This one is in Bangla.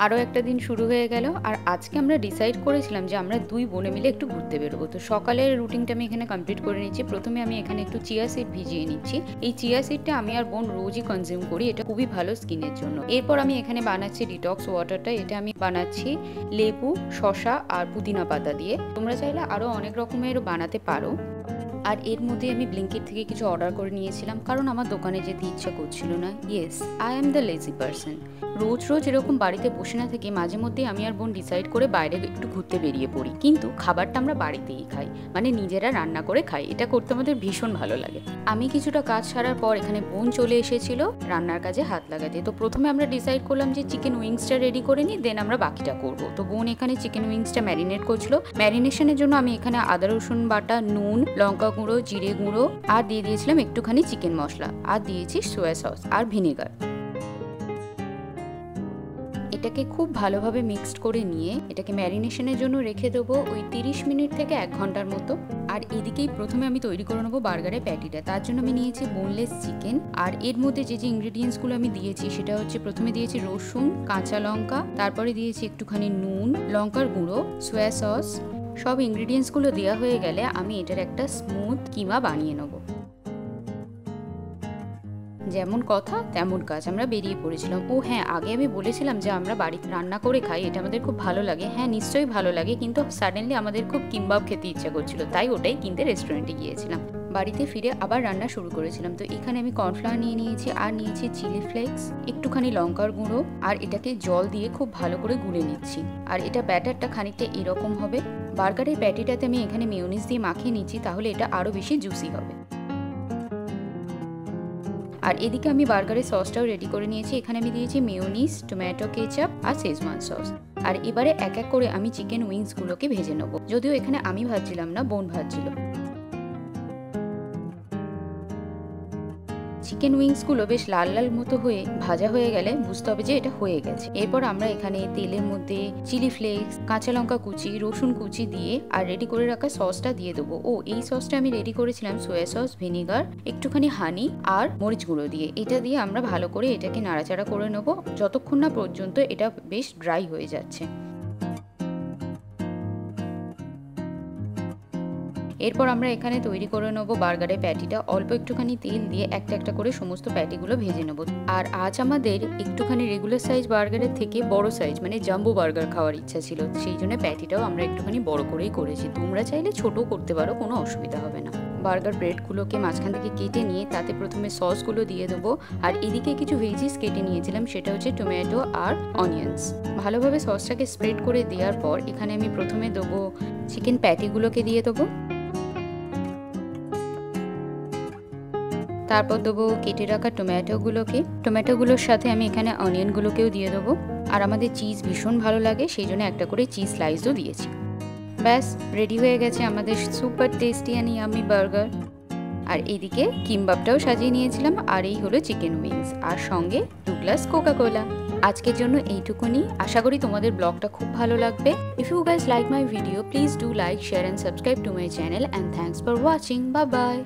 আরও একটা দিন শুরু হয়ে গেল। আর আজকে আমরা ডিসাইড করেছিলাম যে আমরা দুই বোনে মিলে একটু ঘুরতে বেরোবো। তো সকালের রুটিনটা আমি এখানে কমপ্লিট করে নিচ্ছি। প্রথমে আমি এখানে একটু চিয়া সিড ভিজিয়ে নিচ্ছি। এই চিয়া সিডটা আমি আর বোন রোজই কনজিউম করি, এটা খুবই ভালো স্কিনের জন্য। এরপর আমি এখানে বানাচ্ছি ডিটক্স ওয়াটারটা। এটা আমি বানাচ্ছি লেবু, শসা আর পুদিনা পাতা দিয়ে। তোমরা চাইলে আরও অনেক রকমের বানাতে পারো। আর এর মধ্যে আমি ব্লিঙ্কিট থেকে কিছু অর্ডার করে নিয়েছিলাম, কারণ আমার দোকানে যেতে ইচ্ছা করছিল না। Yes, I am the lazy person. রোজ রোজ এরকম বাড়িতে বসে না থেকে মাঝে মধ্যে আমি আর বোন ডিসাইড করে বাইরে একটু ঘুরতে বেরিয়ে পড়ি। কিন্তু খাবারটা আমরা বাড়িতেই খাই, মানে নিজেরা রান্না করে খাই। এটা করতে আমাদের ভীষণ ভালো লাগে। আমি কিছুটা কাজ সারার পর এখানে বোন চলে এসেছিল রান্নার কাজে হাত লাগাতে। তো প্রথমে আমরা ডিসাইড করলাম যে চিকেন উইংসটা রেডি করে নিই, দেন আমরা বাকিটা করবো। তো বোন এখানে চিকেন উইংসটা ম্যারিনেট করছিল। ম্যারিনেশনের জন্য আমি এখানে আদা রসুন বাটা, নুন, লঙ্কা গুঁড়ো, জিরে গুঁড়ো আর দিয়ে দিয়েছিলাম একটুখানি চিকেন মশলা, আর দিয়েছি সোয়া সস আর ভিনেগার। এটাকে খুব ভালোভাবে মিক্সড করে নিয়ে এটাকে ম্যারিনেশনের জন্য রেখে দেবো ওই 30 মিনিট থেকে 1 ঘন্টার মতো। আর এদিকেই প্রথমে আমি তৈরি করে নেবো বার্গারের প্যাটিটা। তার জন্য আমি নিয়েছি বোনলেস চিকেন। আর এর মধ্যে যে ইনগ্রিডিয়েন্টসগুলো আমি দিয়েছি সেটা হচ্ছে, প্রথমে দিয়েছি রসুন, কাঁচা লঙ্কা, তারপরে দিয়েছি একটুখানি নুন, লঙ্কার গুঁড়ো, সোয়া সস। সব ইনগ্রিডিয়েন্টসগুলো দেওয়া হয়ে গেলে আমি এটার একটা স্মুথ কিমা বানিয়ে নেবো। যেমন কথা তেমন কাজ, আমরা বেরিয়ে পড়েছিলাম। ও হ্যাঁ, আগে আমি বলেছিলাম যে আমরা বাড়িতে রান্না করে খাই, এটা আমাদের খুব ভালো লাগে। হ্যাঁ, নিশ্চয়ই ভালো লাগে, কিন্তু সাডেনলি আমাদের খুব কিম্বাব খেতে ইচ্ছা করছিল, তাই ওটাই কিনতে রেস্টুরেন্টে গিয়েছিলাম। বাড়িতে ফিরে আবার রান্না শুরু করেছিলাম। তো এখানে আমি কর্নফ্লাওয়ার নিয়ে নিয়েছি, আর নিয়েছি চিলি ফ্লেক্স, একটুখানি লঙ্কার গুঁড়ো, আর এটাকে জল দিয়ে খুব ভালো করে গুলে নিচ্ছি। আর এটা ব্যাটারটা খানিকটা এরকম হবে। বার্গারের প্যাটিটাতে আমি এখানে মেয়োনিজ দিয়ে মাখিয়ে নিচ্ছি, তাহলে এটা আরও বেশি জুসি হবে। আর এদিকে আমি বার্গারের সসটাও রেডি করে নিয়েছি। এখানে আমি দিয়েছি মেয়োনিজ, টমেটো কেচাপ আর শেজওয়ান সস। আর এবারে এক এক করে আমি চিকেন উইংসগুলোকে ভেজে নেবো। যদিও এখানে আমি ভাজছিলাম না, বোন ভাজছিল। চিকেন উইংসগুলো বেশ লাল লাল মতো হয়ে ভাজা হয়ে গেলে বুঝতে হবে যে এটা হয়ে গেছে। এরপর আমরা এখানে তেলের মধ্যে চিলি ফ্লেক্স, কাঁচা লঙ্কা কুচি, রসুন কুচি দিয়ে আর রেডি করে রাখা সসটা দিয়ে দেবো। ও এই সসটা আমি রেডি করেছিলাম সোয়া সস, ভিনেগার, একটুখানি হানি আর মরিচ গুঁড়ো দিয়ে। এটা দিয়ে আমরা ভালো করে এটাকে নাড়াচাড়া করে নেবো যতক্ষণ না পর্যন্ত এটা বেশ ড্রাই হয়ে যাচ্ছে। এরপর আমরা এখানে তৈরি করে নেবো বার্গারের প্যাটিটা। অল্প একটুখানি তেল দিয়ে একটা একটা করে সমস্ত প্যাটিগুলো ভেজে নেবো। আর আজ আমাদের একটুখানি রেগুলার সাইজ বার্গারের থেকে বড় সাইজ, মানে জাম্বো বার্গার খাওয়ার ইচ্ছা ছিল, সেই জন্য প্যাটিটাও আমরা একটুখানি বড় করেই করেছি। তোমরা চাইলে ছোট করতে পারো, কোনো অসুবিধা হবে না। বার্গার ব্রেডগুলোকে মাঝখান থেকে কেটে নিয়ে তাতে প্রথমে সসগুলো দিয়ে দেবো। আর এদিকে কিছু ভেজিস কেটে নিয়েছিলাম, সেটা হচ্ছে টমেটো আর অনিয়ন্স। ভালোভাবে সসটাকে স্প্রেড করে দেওয়ার পর এখানে আমি প্রথমে দেবো চিকেন প্যাটিগুলোকে দিয়ে দেবো। তারপর দেবো কেটে রাখা টমেটোগুলোর সাথে আমি এখানে অনিয়নগুলোকেও দিয়ে দেবো। আর আমাদের চিজ ভীষণ ভালো লাগে, সেই জন্য একটা করে চিজ স্লাইসও দিয়েছি। ব্যাস, রেডি হয়ে গেছে আমাদের super tasty and yummy burger. আর এদিকে কিম্বাবটাও সাজিয়ে নিয়েছিলাম। আর এই হলো চিকেন উইংস, আর সঙ্গে 2 গ্লাস কোকা কোলা। আজকের জন্য এইটুকুনি। আশা করি তোমাদের ব্লগটা খুব ভালো লাগবে। If you guys like my video, please do like, share and subscribe to my channel, and thanks for watching. Bye by.